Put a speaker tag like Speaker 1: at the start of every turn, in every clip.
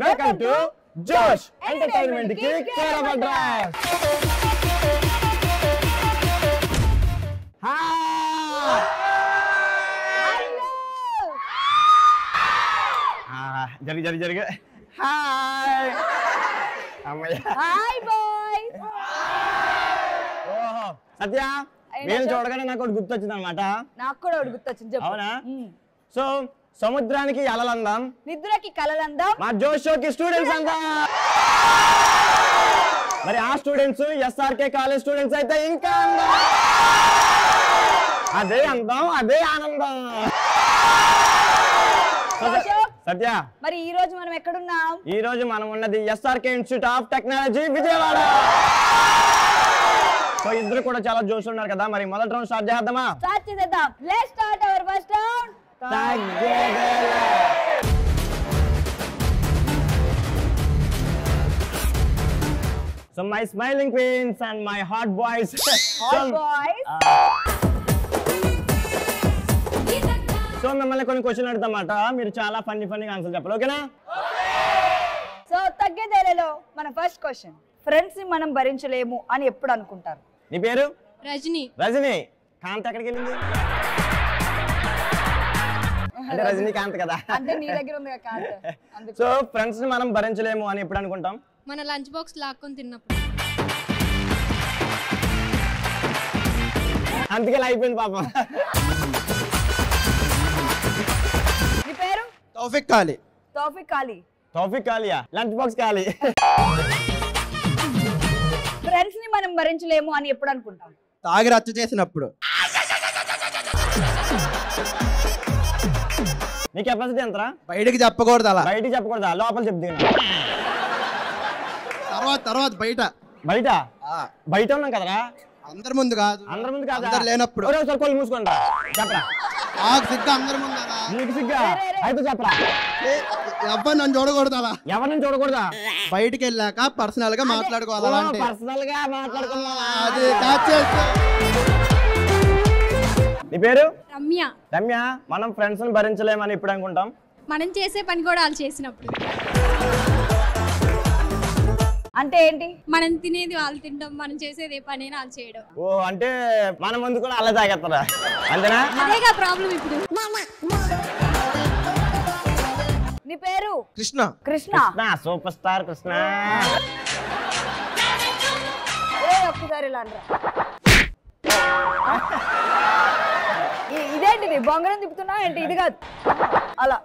Speaker 1: Welcome to జోష్ entertainment కి Kerala dross. జరిగి హాయ్ అమ్మయ్య.
Speaker 2: Hi boys.
Speaker 1: ఓహో సత్య, నేను చూడగానే నాకు ఒకటి గుర్తొచ్చింది అనమాట.
Speaker 2: నాకు కూడా ఒకటి గుర్తొచ్చింది, చెప్పు.
Speaker 1: అవునా? సో సముద్రానికి అలలందాం,
Speaker 2: నిద్రకి కలలందాం,
Speaker 1: మా జోష్ షోకి స్టూడెంట్స్ అందాం. మరి ఆ స్టూడెంట్స్ ఎస్ఆర్కే కాలేజ్ స్టూడెంట్స్ అయితే ఇంకా అందం. అదే అందం, అదే ఆనందం. సత్య,
Speaker 2: మరి ఈ రోజు మనం ఎక్కడున్నాం?
Speaker 1: ఈ రోజు మనం ఉన్నది SRK institute of technology Vijayawada. So ఇద్దరు కూడా చాలా జోష్ ఉన్నారు కదా, మరి మొదటి రౌండ్ స్టార్ట్ చేద్దామా?
Speaker 2: స్టార్ట్ చేద్దాం. Let's start hour first round.
Speaker 1: So my smiling queens and my hot boys.
Speaker 2: Hot boys.
Speaker 1: So మిమ్మల్ని కొన్ని క్వశ్చన్ అడుగుతామాట, మీరు చాలా ఫన్నీగా ఆన్సర్ చెప్పాలి, ఓకేనా?
Speaker 2: సో తగ్గేదేలో మన ఫస్ట్ క్వశ్చన్, ఫ్రెండ్స్ ని మనం భరించలేము అని ఎప్పుడు అనుకుంటారు?
Speaker 1: నీ పేరు?
Speaker 3: రజని.
Speaker 1: రజని. కాంత్ ఎక్కడికి వెళ్ళింది? అంటే రజనీకాంత్ కదా,
Speaker 2: అంటే నీ దగ్గర ఉంది కదా కాంత్.
Speaker 1: సో ఫ్రెండ్స్ ని మనం భరించలేము అని ఎప్పుడు అనుకుంటాం?
Speaker 3: మన లంచ్ బాక్స్ లాక్కొని తిన్నప్పుడు.
Speaker 1: అందుకే అయిపోయింది పాపం.
Speaker 2: నీ పేరు?
Speaker 4: తౌఫిక్ ఖాళీ.
Speaker 2: తౌఫిక్ ఖాళీ.
Speaker 1: తౌఫిక్ ఖాళీయా? లంచ్ బాక్స్ ఖాళీ.
Speaker 2: ఫ్రెండ్స్ ని మనం భరించలేము అని ఎప్పుడు అనుకుంటాం?
Speaker 4: తాగి రచ్చ చేసినప్పుడు.
Speaker 1: నీ కెపాసిటీ ఎంతరా?
Speaker 4: బయటకి చెప్పకూడదు, అలా
Speaker 1: బయటికి చెప్పకూడదా? లోపల చెప్తే
Speaker 4: తర్వాత బయట
Speaker 1: బయట బయట ఉన్నాం కదరా,
Speaker 4: అందరి ముందు కాదు.
Speaker 1: అందరి ముందు కాదు,
Speaker 4: అందరు లేనప్పుడు.
Speaker 1: ఒకసారి కొలు మూసుకోండి చెప్పరా.
Speaker 4: నాకు సిగ్గు అందరి ముందు.
Speaker 1: నీకు సిగ్గా అయితే చెప్పరా.
Speaker 4: ఎవరు నన్ను చూడకూడదు, అలా
Speaker 1: ఎవరిని చూడకూడదా?
Speaker 4: బయటికి వెళ్ళాక పర్సనల్ గా మాట్లాడుకోవాలి.
Speaker 1: పర్సనల్ గా మాట్లాడుకున్నా.
Speaker 4: అది క్యాచ్ చేస్తా.
Speaker 1: నీ పేరు?
Speaker 3: రమ్య.
Speaker 1: రమ్య. మనం ఫ్రెండ్స్ ని భరించలేమని ఇప్పుడు అనుకుంటాం?
Speaker 3: మనం చేసే పని కూడా వాళ్ళు చేసినప్పుడు.
Speaker 2: అంటే ఏంటి?
Speaker 3: మనం తినేది వాళ్ళు తింటాం, మనం చేసేది ఏ పని వాళ్ళు చేయడం.
Speaker 1: ఓ అంటే మన ముందు కూడా అలా తాగేస్తారా, అంతేనా?
Speaker 3: అదేగా ప్రాబ్లం ఇప్పుడు.
Speaker 2: నీ పేరు?
Speaker 4: కృష్ణ.
Speaker 2: కృష్ణ.
Speaker 1: Super star Krishna.
Speaker 2: ఒక్కసారి ఇలా అనరా. ఇదేంటిది బొంగరం తిప్పుతున్నా ఏంటి? ఇది కాదు, అలా.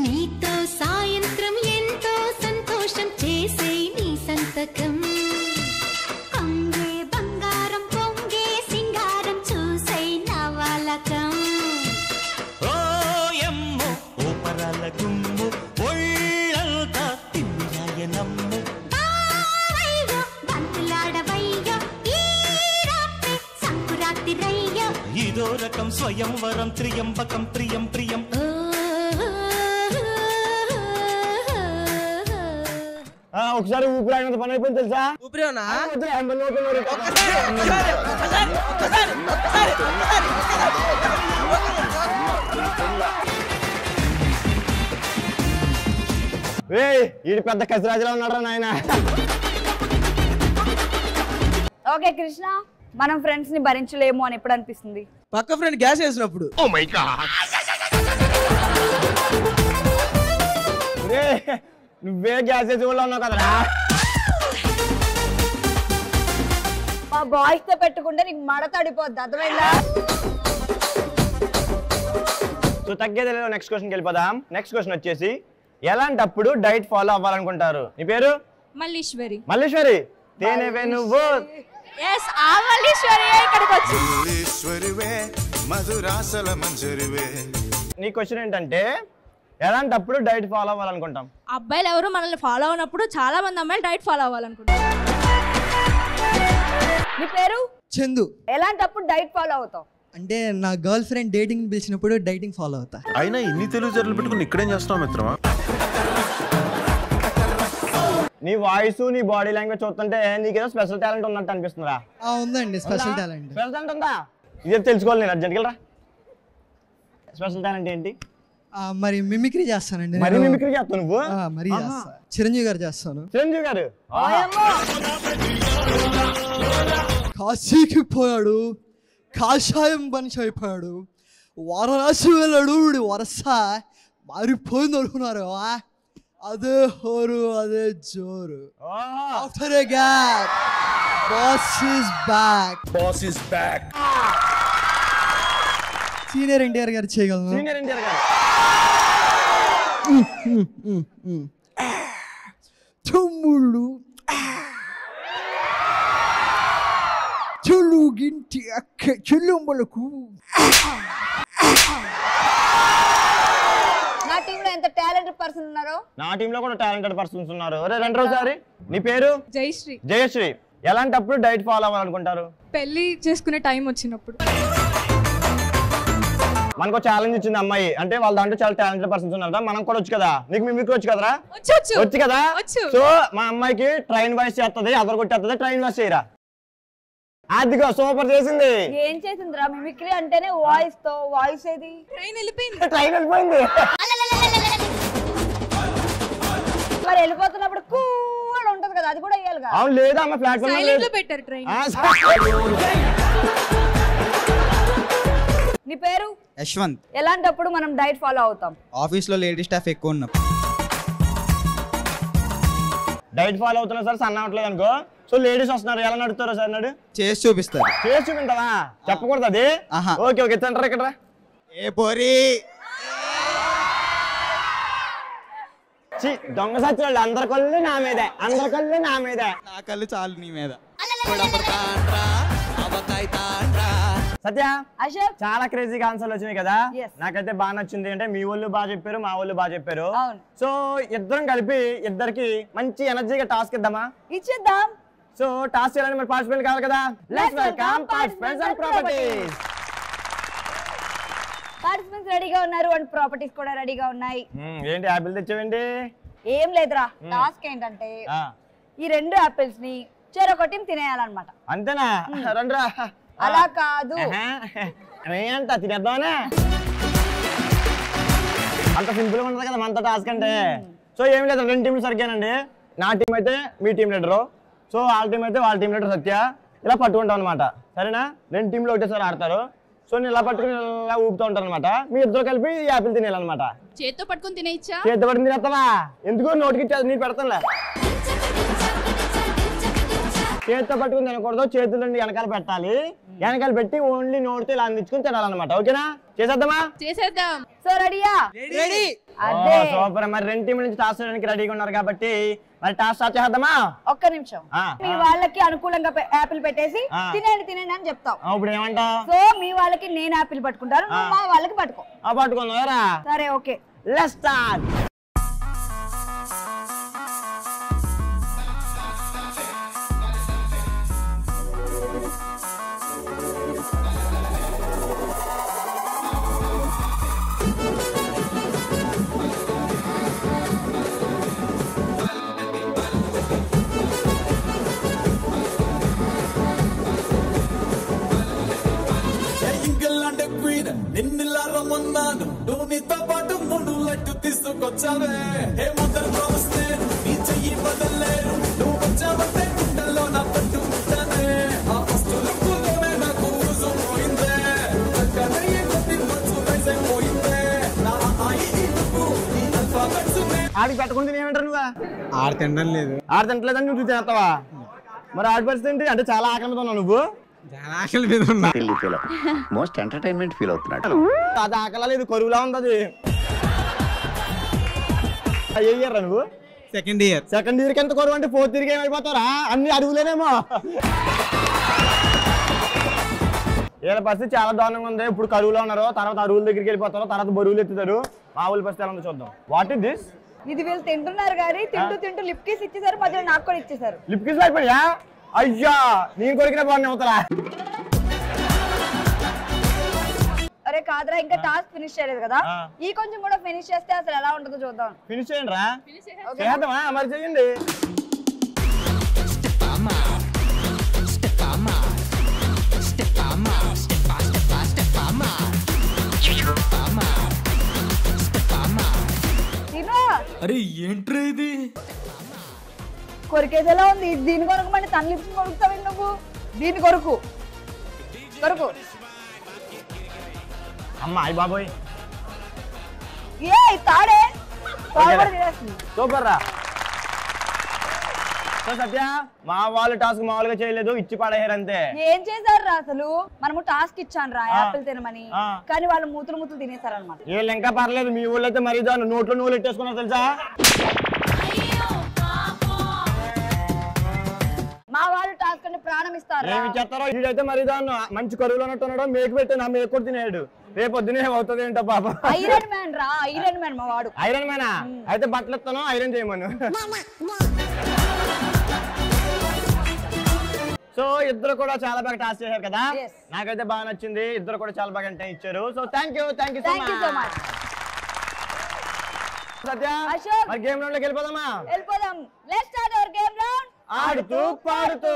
Speaker 5: నీతో సాయంత్రం ఎంతో సంతోషం చేసే నీ సంతకం, కొంగే బంగారం పొంగే సింగారం చూసే నవలకం.
Speaker 6: ఓ యమ్మో ఓ పరాల గుమ్ము ఒళ్ళంతా తిమ్మిరాయనమ్ము,
Speaker 5: బావయ్యో బంతులాడవయ్యో ఈ రాత్రి సంకురాత్రి రయ్యో,
Speaker 6: ఇదో రకం స్వయంవరం త్రియంబకం ప్రియం ప్రియం.
Speaker 1: ఒకసారి ఊపిరాగినంత పని అయిపోయింది తెలుసా?
Speaker 4: ఊపిరేనా?
Speaker 1: ఈడు పెద్ద కసిరాజులా ఉన్నాడు నాయన.
Speaker 2: ఓకే కృష్ణ, మనం ఫ్రెండ్స్ ని భరించలేము అని ఎప్పుడు అనిపిస్తుంది?
Speaker 4: పక్క ఫ్రెండ్ గ్యాస్ వేసినప్పుడు.
Speaker 1: నువ్వే గ్యాస్ వేసి ఉన్నావు కదరా.
Speaker 2: మా బాయ్స్ తో పెట్టుకుంటే నీకు మడతడిపోద్ది, అర్థమైందా?
Speaker 1: సో తగ్గేది నెక్స్ట్ క్వశ్చన్కి వెళ్ళిపోదాం. నెక్స్ట్ క్వశ్చన్ వచ్చేసి, ఎలాంటప్పుడు డైట్ ఫాలో అవ్వాలనుకుంటారు? నీ పేరు?
Speaker 3: మల్లీశ్వరి.
Speaker 1: మల్లీశ్వరి. తేనెవే నువ్వు. నీ క్వశ్చన్ ఏంటంటే, ఎలాంటప్పుడు డైట్ ఫాలో అవ్వాలనుకుంటాం?
Speaker 3: అబ్బాయిలు ఎవరు మనల్ని ఫాలో అయినప్పుడు చాలా మంది అమ్మాయిలు డైట్ ఫాలో అవ్వాలనుకుంటారు.
Speaker 2: నీ పేరు?
Speaker 7: చందు.
Speaker 2: ఎలాంటప్పుడు డైట్ ఫాలో అవుతావు?
Speaker 7: అంటే నా గర్ల్ ఫ్రెండ్ డేటింగ్ పిలిచినప్పుడు డైటింగ్ ఫాలో అవుతా.
Speaker 8: అయినా ఇన్ని తెలుగు జర్నలు పెట్టుకుని ఇక్కడేం చేస్తున్నావు మిత్రమా?
Speaker 1: నీ వాయిస్ నీ బాడీ లాంగ్వేజ్ చూస్తుంటే నీకేదో స్పెషల్ టాలెంట్ ఉన్నట్టు అనిపిస్తుందా?
Speaker 7: ఉందండి స్పెషల్ టాలెంట్.
Speaker 1: స్పెషల్ టాలెంట్ ఉందా? ఇది తెలుసుకోవాలి నేను అర్జెంట్కి రా. స్పెషల్ టాలెంట్ ఏంటి?
Speaker 7: మరి మిమిక్రీ చేస్తానండి.
Speaker 1: మరి మిమిక్రీ చేస్తావు నువ్వు?
Speaker 7: మరి చేస్తా. చిరంజీవి గారు చేస్తాను.
Speaker 1: చిరంజీవి గారు
Speaker 7: కాశీకి పోయాడు, కాషాయం మనిషి అయిపోయాడు, వారణాసి వెళ్ళాడు, వరస మారిపోయింది అనుకున్నారు. అదే హోరు, అదే జోరు. After a gap, boss is back.
Speaker 6: Boss is back.
Speaker 7: Senior NTR గారు చేయగలను.
Speaker 1: సీనియర్ ఎన్టీఆర్ గారు
Speaker 7: తమ్ముళ్ళు తెలుగింటి అక్క చెల్లెమ్మలకు
Speaker 2: నా టీంలో ఎంత టాలెంటెడ్ పర్సన్ ఉన్నారో.
Speaker 1: నా టీంలో కూడా టాలెంటెడ్ పర్సన్స్ ఉన్నారు. రెండు రోజుసారి నీ పేరు?
Speaker 8: జయశ్రీ.
Speaker 1: జయశ్రీ. ఎలాంటప్పుడు డైట్ ఫాలో అవ్వాలనుకుంటారు?
Speaker 8: పెళ్లి చేసుకునే టైం వచ్చినప్పుడు.
Speaker 1: మనకు ఛాలెంజ్ ఇచ్చింది అమ్మాయి, అంటే వాళ్ళ దాంట్లో చాలా టాలెంటెడ్ పర్సన్స్ ఉన్నారు, మనం కూడా వచ్చు కదా. నీకు మిమిక్రీ వచ్చు కదరా? వచ్చు కదా. సో మా అమ్మాయికి ట్రైన్ వాయిస్ చేస్తుంది, అదర్ కొట్టేస్తుంది, ట్రైన్ వాయిస్ చేయరా. అదిగో సూపర్ చేసింది.
Speaker 2: ఏం చేసిందిరా? మిమిక్రీ అంటేనే వాయిస్ తో. వాయిస్ ఏది?
Speaker 8: ట్రైన్ వెళ్ళిపోయింది.
Speaker 1: ట్రైన్ వెళ్ళిపోయింది.
Speaker 2: మరి వెళ్ళిపోతున్నప్పుడు కూల్ ఉంటది కదా, అది కూడా వేయాలిగా.
Speaker 1: అవును లేదా అమ్మ ప్లాట్ఫామ్
Speaker 8: సైలెంట్ లో పెట్టారు ట్రైన్.
Speaker 2: నీ పేరు?
Speaker 9: యశ్వంత్.
Speaker 2: ఎలాంటప్పుడు మనం డైట్ ఫాలో అవుతాం?
Speaker 9: ఆఫీస్ లో లేడీ స్టాఫ్ ఎక్కువ ఉన్నప్పుడు.
Speaker 1: డైట్ ఫాలో అవుతున్నా సార్, సన్న అవట్లేదు అనుకో. సో లేడీస్ వస్తున్నారు, ఎలా నడుతారో సార్ నాడు
Speaker 9: చేసి చూపిస్తారు.
Speaker 1: చేసి చూపించావా? చెప్పకూడదు అది. ఓకే ఓకే తింటారా ఇక్కడ?
Speaker 9: ఏ పోరి
Speaker 1: దొంగ సచ్చివాళ్ళు అందరి కళ్ళు నా మీదే, అందరి కళ్ళు నా మీదే.
Speaker 9: నా కళ్ళు చాలు నీ మీద.
Speaker 1: సత్య
Speaker 2: అశోక్
Speaker 1: చాలా క్రేజీగా ఆన్సర్లు వచ్చినాయి కదా.
Speaker 2: Yes.
Speaker 1: నాకైతే బాగా నచ్చింది. అంటే మీ వాళ్ళు బాగా చెప్పారు, మా వాళ్ళు బాగా చెప్పారు.
Speaker 2: అవును.
Speaker 1: సో ఇద్దరం కలిపి ఇద్దరికి మంచి ఎనర్జీగా టాస్క్ ఇద్దామా?
Speaker 2: ఇచ్చేద్దాం.
Speaker 1: సో టాస్క్ చేయాలని మరి పార్టిసిపెంట్ కావాలి కదా. Let's welcome participants and properties.
Speaker 2: Participants రెడీగా ఉన్నారు అండ్ ప్రాపర్టీస్ కూడా రెడీగా ఉన్నాయి.
Speaker 1: ఏంటి యాపిల్ తెచ్చావేంటి?
Speaker 2: ఏం లేదురా, టాస్క్ ఏంటంటే ఈ 2 యాపిల్స్ ని చెరొకటి తినేయాలన్నమాట.
Speaker 1: అంతేనా? రండ్రా.
Speaker 2: అలా కాదు,
Speaker 1: అంట తినేద్దామనే. అంత సింపుల్ గా ఉంటది కదా మనతో టాస్క్ అంటే. సో ఏం లేదు, 2 టీంలు సరిగ్గానండి. నా టీం అయితే మీ టీం లీడరు, సో వాళ్ళ టీం అయితే వాళ్ళ టీం లీడర్ సత్య. ఇలా పట్టుకుంటాం అనమాట, సరేనా? 2 టీంలు ఒకటేసారి ఆడతారు. సో నేను ఇలా పట్టుకుని ఇలా ఊపుతూ ఉంటాను అనమాట. మీ ఇద్దరు కలిపి ఈ యాపిల్ తినేయాలన్నమాట.
Speaker 3: చేత్తో పట్టుకొని తినేయచ్చా?
Speaker 1: చేతితో పట్టుకుని తినేస్తావా? ఎందుకు నోటికి నేను పెడతానులే. చేతితో పట్టుకుని తినకూడదు, చేతులు వెనకాల పెట్టాలి. వెనకాల పెట్టి ఓన్లీ నోటితో ఇలా అందించుకుని తినాలన్నమాట. ఓకేనా? చేసేద్దామా?
Speaker 3: చేసేద్దాం.
Speaker 2: సో రెడీయా?
Speaker 9: రెడీ.
Speaker 2: అదే
Speaker 1: సూపర్. మరి 2 టీంల నుంచి టాస్ చేయడానికి రెడీగా ఉన్నారు కాబట్టి మరి టాస్ స్టార్ట్ చేద్దామా?
Speaker 2: ఒక్క నిమిషం. మీ వాళ్ళకి అనుకూలంగా యాపిల్ పెట్టేసి తినేయండి తినేయండి అని చెప్తాం.
Speaker 1: ఇప్పుడు ఏమంటా?
Speaker 2: సో మీ వాళ్ళకి నేను యాపిల్ పట్టుకుంటాను, నువ్వు మా వాళ్ళకి పట్టుకో.
Speaker 1: పట్టుకుందా?
Speaker 2: సరే ఓకే,
Speaker 1: లెట్స్ స్టార్ట్.
Speaker 6: నిన్నులా రమ్మన్నాను, నువ్వు నీతో పాటు 3 లడ్డు తీసుకొచ్చావే. ఏ ముందర వస్తే నీ చెయ్యి వదలలేరు, నువ్వు వచ్చావంటే గుండెల్లో నా పట్టు ముట్టానే. ఆ వస్తువులోనే నాకు ఊసు పోయిందే, చక్కనయ్యే కొద్ది మంచు వేసైపోయిందే. నా నీ అల్ఫాబెట్స్
Speaker 1: ఆడికి పెట్టకుండా ఏమంటారు నువ్వు?
Speaker 9: ఆడ తినడం లేదు.
Speaker 1: ఆడ తింటలేదని నువ్వు తినేస్తావా? మరి ఆడి పరిస్థితి ఏంటి? అంటే చాలా ఆకలి మీద ఉన్నావు నువ్వు.
Speaker 9: ఆకలి మీద ఉన్నా.
Speaker 10: మోస్ట్ ఎంటర్టైన్మెంట్ ఫీల్ అవుతున్నాడు.
Speaker 1: అది ఆకలా లేదు, కొరువులా ఉంది అది. ఏ ఇయర్ రా నువ్వు?
Speaker 9: Second year.
Speaker 1: సెకండ్ ఇయర్ కి ఎంత కొరువు అంటే 4th ఇయర్ కి ఏమైపోతారా? అన్ని అడుగులేనేమో. వీళ్ళ పరిస్థితి చాలా దారుణంగా ఉంది. ఇప్పుడు కరువులో ఉన్నారు, తర్వాత అరువుల దగ్గరికి వెళ్ళిపోతారు, తర్వాత బరువులు ఎత్తుతారు. మా ఊళ్ళ పరిస్థితి ఎలా ఉందో చూద్దాం. What is this?
Speaker 2: ఇది వీళ్ళు తింటున్నారు కానీ తింటూ తింటూ లిప్ కిస్ ఇచ్చేసారు, మధ్యలో నాకు కూడా ఇచ్చేసారు.
Speaker 1: లిప్ కిస్ అయిపోయా? అయ్యా నేను కొరికిన బాగున్నా అవుతారా?
Speaker 2: అరే కాదురా, ఇంకా టాస్క్ ఫినిష్ చేయలేదు కదా, ఈ కొంచెం కూడా ఫినిష్ చేస్తే అసలు ఎలా ఉంటుందో చూద్దాం.
Speaker 1: ఫినిష్ చేయండి రా. చేద్దామా? మరి చేయండి.
Speaker 6: అరే ఏంట్రా ఇది?
Speaker 2: కొరికేసేలా ఉంది. దీని కొరకు మళ్ళీ తన లిప్స్ కొరుకుతావు నువ్వు. దీని కొరకు
Speaker 1: అమ్మా అయ్య బాబోయ్
Speaker 2: ఏ తాడే
Speaker 1: సూపర్ రా. సో సత్య మా వాళ్ళు టాస్క్ మామూలుగా చేయలేదు, ఇచ్చి పడేయారు అంతే.
Speaker 2: ఏం చేశారు రా అసలు? మనము టాస్క్ ఇచ్చాను రా యాపిల్ తినమని, కానీ వాళ్ళు మూతులు తినేశారు అనమాట.
Speaker 1: వీళ్ళు ఇంకా పర్లేదు, మీ ఊళ్ళో అయితే మరీ దాన్ని నోట్లో నువ్వులు ఎట్టేసుకున్నారు తెలుసా.
Speaker 2: మా వాళ్ళు టాస్క్ అంటే ప్రాణం ఇస్తారు.
Speaker 1: ఏమి చేస్తారో వీడైతే మరి దాన్ని మంచి కరువులో ఉన్నట్టు ఉన్నాడు, మేకు పెట్టి నా మేకు కూడా తినేడు. రేపు పొద్దునే అవుతుంది ఏంటో పాప.
Speaker 2: ఐరన్ మ్యాన్ రా, ఐరన్ మ్యాన్ మా వాడు.
Speaker 1: ఐరన్ మ్యానా? అయితే బట్టలు ఇస్తాను, ఐరన్ చేయమను. సో ఇద్దరు కూడా చాలా బాగా టాస్క్ చేశారు కదా, నాకైతే బాగా నచ్చింది. ఇద్దరు కూడా చాలా బాగా అంటే ఇచ్చారు. So thank you so much. Satya మరి గేమ్ రౌండ్ లోకి వెళ్ళిపోదామా?
Speaker 2: వెళ్ళిపోదాం. Let's start our game round.
Speaker 1: ఆడుతూ పాడుతూ.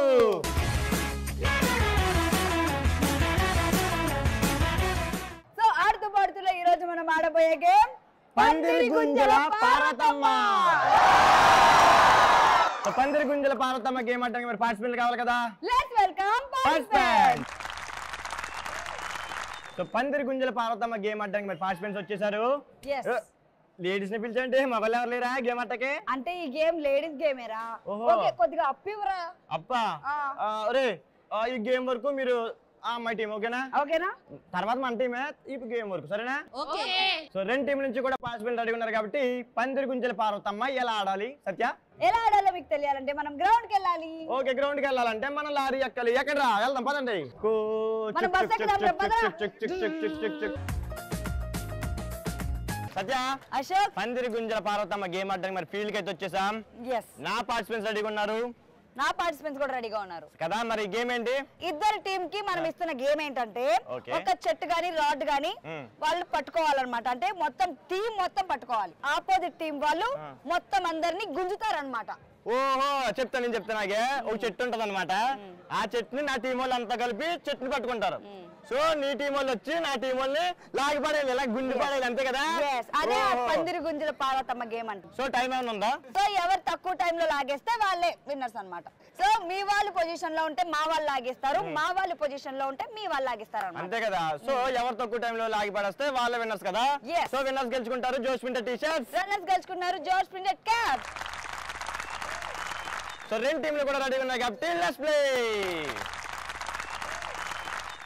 Speaker 2: సో ఆడుతూ పాడుతూలో ఈ రోజు మనం ఆడబోయే గేమ్
Speaker 1: పందిరి గుంజల పార్వతమ్మ. పందిరి గుంజల పార్వతమ్మ గేమ్ ఆడడానికి మరి పార్టిసిపెంట్లు కావాలి కదా.
Speaker 2: Let's welcome participants.
Speaker 1: సో పందిరి గుంజల పార్వతమ్మ గేమ్ ఆడడానికి మరి పార్టిసిపెంట్స్ వచ్చేసారు. లేడీస్ ని పిలిచండి, మగవాళ్ళు ఎవరు లేరా గేమ్ ఆటకి?
Speaker 2: అంటే ఈ గేమ్ లేడీస్ గేమేరా. ఓకే కొద్దిగా అప్పివరా.
Speaker 1: అప్పా అరే ఈ గేమ్ వరకు మీరు అమ్మాయి టీం ఓకేనా?
Speaker 2: ఓకేనా.
Speaker 1: తర్వాత మన టీమే ఈ గేమ్ వరకు సరేనా? సో రెండు టీం నుంచి కూడా పార్టిసిపెంట్ రెడీ ఉన్నారు కాబట్టి పందిరి గుంజల పార్వతమ్మ ఎలా ఆడాలి సత్య?
Speaker 2: ఎలా ఆడాలో మీకు తెలియాలంటే మనం గ్రౌండ్ కి వెళ్ళాలి.
Speaker 1: ఓకే గ్రౌండ్ కి వెళ్ళాలంటే మనం లారీ ఎక్కాలి. ఎక్కడ రా వెళ్దాం పదండి. సత్య
Speaker 2: అశోక్
Speaker 1: పందిరి గుంజల పార్వతమ్మ గేమ్ ఆడడానికి మరి ఫీల్డ్ కి అయితే వచ్చేసాం. నా పార్టిసిపెంట్స్ రెడీగా ఉన్నారు,
Speaker 2: నా పార్టిసిపెంట్స్ కూడా రెడీగా ఉన్నారు
Speaker 1: కదా. మరి గేమ్ ఏంటి?
Speaker 2: ఇద్దరు టీం కి మనం ఇస్తున్న గేమ్ ఏంటంటే ఒక చెట్టు గాని రాడ్ గాని వాళ్ళు పట్టుకోవాలన్నమాట. అంటే మొత్తం టీం మొత్తం పట్టుకోవాలి. ఆపోజిట్ టీం వాళ్ళు మొత్తం అందరినీ గుంజుతారన్నమాట.
Speaker 1: ఓహో చెప్తాను నేను చెప్తాను. ఒక చెట్టు ఉంటది అనమాట, ఆ చెట్టుని నా టీం వాళ్ళు అంతా కలిపి చెట్టుని పట్టుకుంటారు. సో నీ టీం వాళ్ళు వచ్చి నా టీం వాళ్ళని లాగి పడేయాలి, ఇలా గుంజి పడేయాలి అంతే కదా.
Speaker 2: అదే పందిరి గుంజల పార్వతమ్మ గేమ్ అంటే.
Speaker 1: సో టైం ఏమైనా ఉందా?
Speaker 2: సో ఎవరు తక్కువ టైం లో లాగేస్తే వాళ్ళే విన్నర్స్ అన్నమాట. సో మీ వాళ్ళు పొజిషన్ లో ఉంటే మా వాళ్ళు లాగేస్తారు, మా వాళ్ళు పొజిషన్ లో ఉంటే మీ వాళ్ళు లాగేస్తారు
Speaker 1: అంతే కదా. సో ఎవరు తక్కువ టైం లో లాగి పడేస్తే వాళ్ళే విన్నర్స్ కదా. సో విన్నర్స్ గెలుచుకుంటారు జోష్ ప్రింటెడ్ టీ షర్ట్స్,
Speaker 2: రన్నర్స్ గెలుచుకున్నారు జోష్ ప్రింటెడ్ క్యాప్.
Speaker 1: సో రెండు టీంలు కూడా రెడీగా ఉన్నాయి కాబట్టి let's play.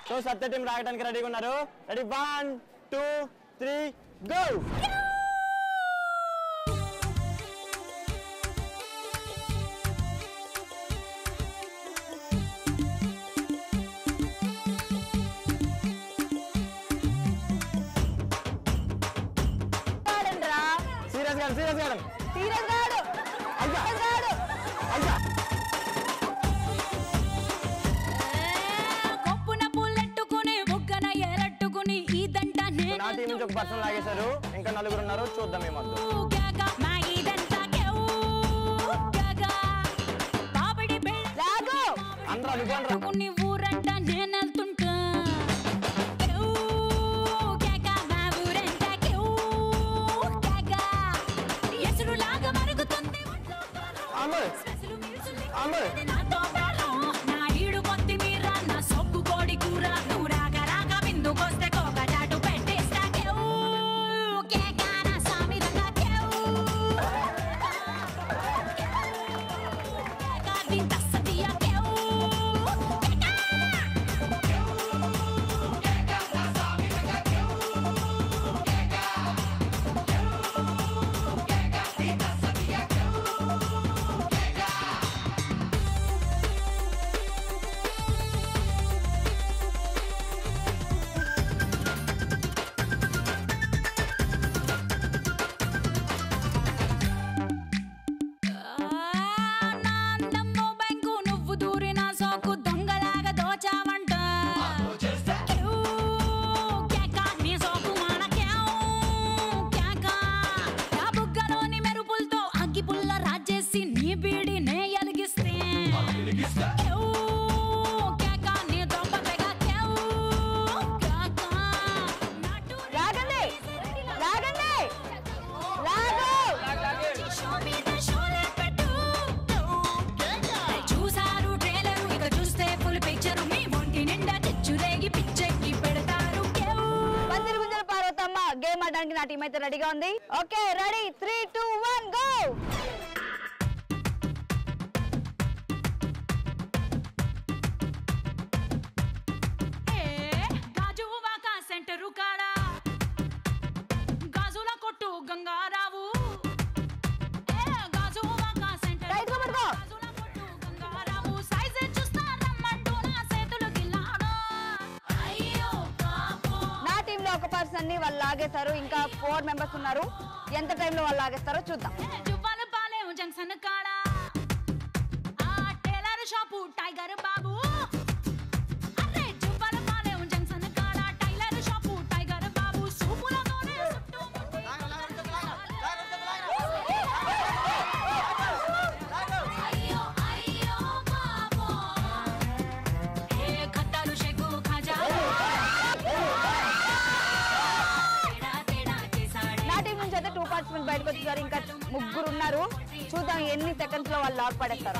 Speaker 1: So Satya team రాయడానికి రెడీగా ఉన్నారు. Ready 1 2 3 go. సీరియస్ గా సీరియస్ గా
Speaker 2: సీరియస్ గాడు
Speaker 1: అయ్యా
Speaker 2: గాడు
Speaker 1: అయ్యా. నా టీం నుంచి ఒక పర్సన్ లాగేశారు, ఇంకా నలుగురు ఉన్నారు, చూద్దాం ఏమందు. అందరూ అనుకోండి
Speaker 5: చెక్కి పెడతారు
Speaker 2: పందిరి గుంజల పార్వతమ్మ గేమ్ ఆడడానికి నా టీం అయితే రెడీగా ఉంది. Okay ready 3 2 1 go.
Speaker 5: Gajuwaka centre కాడ గాజుల కొట్టు గంగారావు గాజువాక సెంటర్ గాజుల కొట్టు గంగారావు సైజ్ చూస్తా రమ్మంటూ నా చేతులు గిల్లాడు. అయ్యో పాపం.
Speaker 2: నా టీం లో ఒక పర్సన్ ని వాళ్ళు లాగేశారు. ఇంకా 4 మెంబర్స్ ఉన్నారు. ఎంత టైం లో వాళ్ళు లాగేస్తారో చూద్దాం.
Speaker 5: జువ్వాల పాలెం జంక్షన్ కాడ ఆ టైలర్ షాపు టైగర్ బాబు. అరే జువ్వాల పాలెం జంక్షన్ కాడ టైలర్ షాపు టైగర్ బాబు. సూపులతోనే చుట్టుముట్టి అయ్యో అయ్యో పాపం. ఏ ఖట్టాలు షెకు ఖజా
Speaker 2: నా టీం నుంచి అయితే 2 పార్టిసిపెంట్స్ బయటకు వచ్చేసారు. ఇంకా 3 ఉన్నారు. చూద్దాం ఎన్ని సెకండ్స్ లో వాళ్ళు లాక్ పడేస్తారు.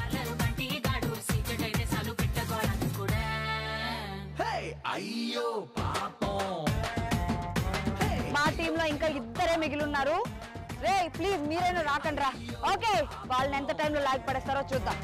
Speaker 2: మా టీమ్ లో ఇంకా 2 మిగిలి ఉన్నారు. రే ప్లీజ్ మీరేను రాకండి రా. ఓకే వాళ్ళని ఎంత టైంలో లాక్ పడేస్తారో చూద్దాం.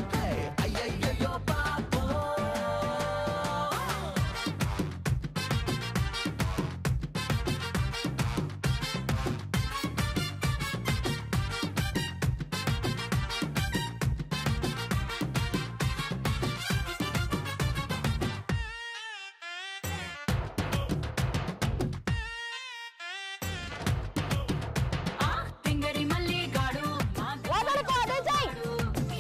Speaker 5: తింగరి మల్లి గాడు
Speaker 2: వదలుకో, అదే చెయ్.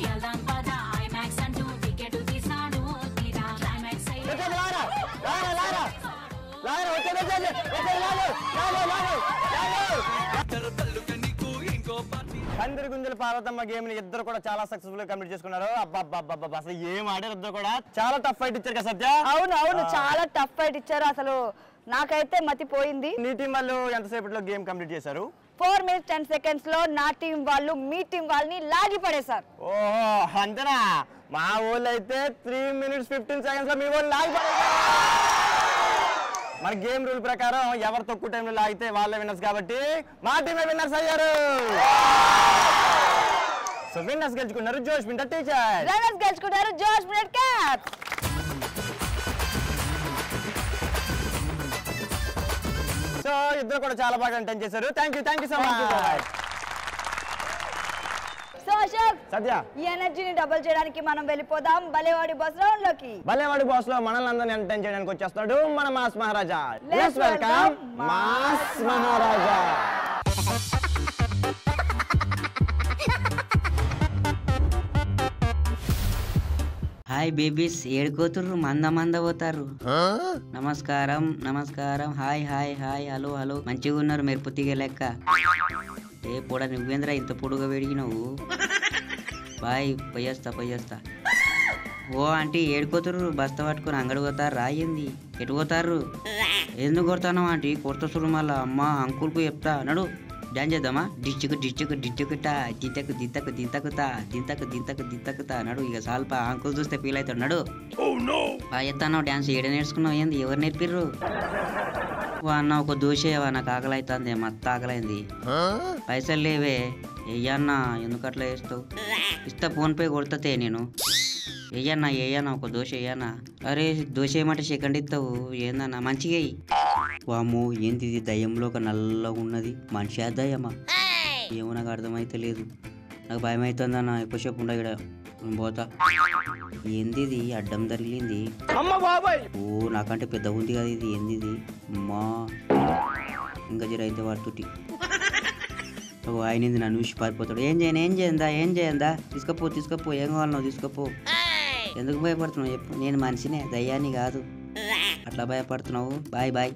Speaker 5: ఎల్దాం పద ఐమాక్స్ అంటూ టికెట్ తీసాడు తీరా క్లైమాక్స్ అయ్యి
Speaker 1: వచ్చేది లారా లారా లారా లారా వచ్చేది వచ్చేది వచ్చేది లారు లారు లారు పందిరి గుంజల పార్వతమ్మ గేమ్ ని ఇద్దరు కూడా చాలా సక్సెస్ఫుల్ గా కంప్లీట్ చేసుకున్నారు. అబ్బా అసలు ఏం ఆడారు ఇద్దరు కూడా. చాలా టఫ్ ఫైట్ ఇచ్చారు కదా సత్య.
Speaker 2: అవును అవును చాలా టఫ్ ఫైట్ ఇచ్చారు. అసలు నాకైతే మతిపోయింది.
Speaker 1: నీ టీం వాళ్ళు ఎంతసేపట్లో గేమ్ కంప్లీట్ చేశారు?
Speaker 2: 4 minutes 10 seconds లో నా టీం వాళ్ళు మీ టీం వాళ్ళని లాగి పడేశారు.
Speaker 1: ఓహో అంతేనా? మా ఊళ్ళో అయితే 3 minutes 15 seconds లో మీ వాళ్ళు లాగి పడేశారు. మన గేమ్ రూల్ ప్రకారం ఎవరు తక్కువ టైంలో లాగితే వాళ్ళే విన్నర్స్ కాబట్టి మా టీమే విన్నర్స్ అయ్యారు. సో విన్నర్స్ గెలుచుకున్నారు జోష్ మింటర్ టీచర్.
Speaker 2: రన్నర్స్ గెలుచుకున్నారు జోష్ మింటర్ క్యాప్స్.
Speaker 1: సో ఇద్దరు కూడా చాలా బాగా ఎంటర్టైన్ చేశారు. Thank you so much.
Speaker 2: So Ashok
Speaker 1: Satya
Speaker 2: ఈ ఎనర్జీని డబుల్ చేయడానికి మనం వెళ్ళిపోదాం బలేవాడి బస్ రౌండ్ లోకి.
Speaker 1: బలేవాడి బాస్ లో మనల్ని అందరినీ ఎంటర్టైన్ చేయడానికి వచ్చేస్తున్నాడు మన mass Maharaja.
Speaker 2: Let's
Speaker 1: let's welcome mass Maharaja.
Speaker 11: Hi babies ఏడుకోతుర్రు మంద మంద పోతారు. నమస్కారం నమస్కారం hi hi hi hello hello మంచిగా ఉన్నారు మీరు పొత్తిగా లెక్క. ఏ పొడ నువ్వేంద్ర ఇంత పొడుగా పెరిగినావు. బాయ్ పోయేస్తా. ఓ ఆంటీ ఏడుకోతుర్రు బస్తా పట్టుకుని అంగడి పోతారు రాయింది. ఎటు పోతారు? ఎందుకు కొడతాను ఆంటీ? కొడతా చూడు మళ్ళా. అమ్మ అంకుల్కు చెప్తా నడు. డాన్స్ చేద్దామా? డిచ్చుకుటా దింతకుతా నడు. ఇక సాల్పా అంకుల్ చూస్తే ఫీల్ అవుతాడు నడు. బాగా ఎత్తాను డాన్స్ ఏడ నేర్చుకున్నావు? ఏంది ఎవరు నేర్పిర్రు? అన్న ఒక దోశ నాకు ఆకలి అవుతుంది మత్త ఆకలైంది. పైసలు లేవే ఎయ్యన్నా ఎందుకు అట్లా వేస్తావు? ఇస్తా ఫోన్ పే కొడతాతే నేను. ఏయన్నా ఒక దోశ ఏయన్నా. అరే దోశ ఏమంటే సెకండ్ ఇస్తావు ఏందన్నా మంచిగా. వామ్మో ఏంది ఇది దయ్యంలో ఒక నల్లగా ఉన్నది. మనిషి దయ్యమా ఏమో నాకు అర్థమైతే లేదు. నాకు భయం అవుతుందన్న ఎక్కువసేపు ఉండ ఇక్కడ పోతా. ఏంది ఇది అడ్డం తగిలింది? ఓ నాకంటే పెద్ద ఉంది కదా ఇది. ఏంది ఇది అమ్మా ఇంకా జర అయితే పడుతుంది. ఆయన నన్ను చూసి పారిపోతాడు. ఏం చేయందా తీసుకపో ఏం కావాలనో తీసుకపో. ఎందుకు భయపడుతున్నావు చెప్పు? నేను మనిషినే దయ్యాన్ని కాదు. అట్లా భయపడుతున్నావు? బాయ్.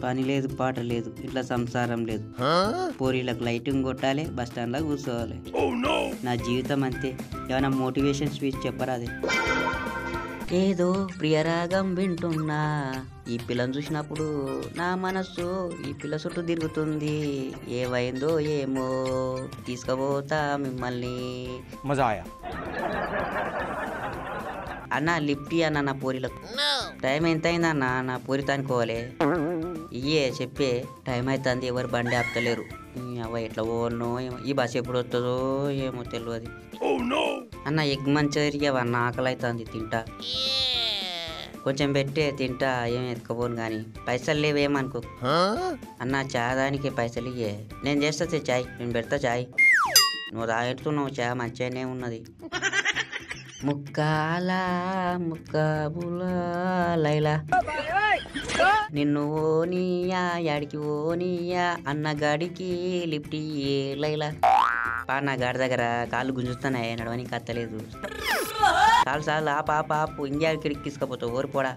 Speaker 11: పని లేదు పాట లేదు ఇట్లా సంసారం లేదు. పోరీలకు లైటింగ్ కొట్టాలి బస్ స్టాండ్ లో కూర్చోవాలి. నా జీవితం అంతే. ఏమైనా మోటివేషన్ స్పీచ్ చెప్పరాదే. ఏదో ప్రియరాగం వింటున్నా ఈ పిల్లని చూసినప్పుడు నా మనస్సు ఈ పిల్ల చుట్టూ తిరుగుతుంది. ఏమైందో ఏమో తీసుకుపోతా మిమ్మల్ని.
Speaker 1: మజా ఆయా.
Speaker 11: అన్న లిఫ్ట్ అన్న నా పూరిలకు టైం ఎంత అయిందన్న నా పూరితో అనుకోవాలి ఇయ్యే చెప్పే టైం అవుతుంది ఎవరు బండి ఆపుతలేరు అవ్వ ఎట్లా పోనో ఏమో ఈ బస్సు ఎప్పుడు వస్తుందో ఏమో తెలియదు అన్న ఎగ్ మంచిగా అన్న ఆకలి అవుతుంది తింటా కొంచెం పెట్టే తింటా ఏం ఎత్తుకపోను కానీ పైసలు లేవేమనుకో అన్న చాయ్ దానికి పైసలు ఇయ్యే నేను చేస్తా చాయ్ నేను పెడతా చాయ్ నువ్వు తాగెడుతున్నావు చాయ్ మంచిగానే ఉన్నది ముక్కాల ముక్కబుల లైలా నిన్ను ఓనియా యాడికి ఓనియా అన్న గాడికి లిఫ్ట్ లైలా నా గాడి దగ్గర కాళ్ళు గుంజుతున్నాయి నడవనికి అత్తలేదు చాలు ఆపు ఇండియాకి ఎక్కించుకోపోతావు ఓరిపోడా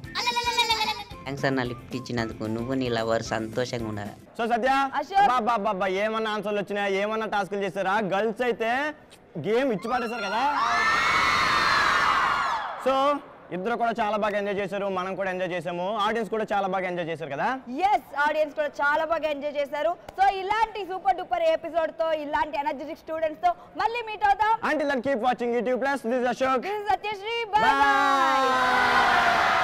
Speaker 11: థ్యాంక్స్ అన్న లిఫ్ట్ ఇచ్చినందుకు నువ్వు నీ లవర్ సంతోషంగా ఉండాలి.
Speaker 1: సో సత్య బాబా ఏమన్నా ఆన్సర్లు వచ్చినాయా ఏమన్నా టాస్కులు చేస్తారా గర్ల్స్ అయితే గేమ్ ఇచ్చి పడేశారు కదా. సో ఇద్దరు కూడా చాలా బాగా ఎంజాయ్ చేశారు మనం కూడా ఎంజాయ్ చేసాము ఆడియన్స్ కూడా చాలా బాగా ఎంజాయ్ చేశారు కదా.
Speaker 2: yes ఆడియన్స్ కూడా చాలా బాగా ఎంజాయ్ చేశారు. సో ఇలాంటి సూపర్ డూపర్ ఎపిసోడ్ తో ఇలాంటి ఎనర్జెటిక్ స్టూడెంట్స్ తో మళ్ళీ మీట్ అవుతాం.
Speaker 1: Until then keep watching YouTube+. This is Ashok.
Speaker 2: This is Satyashree. Bye bye.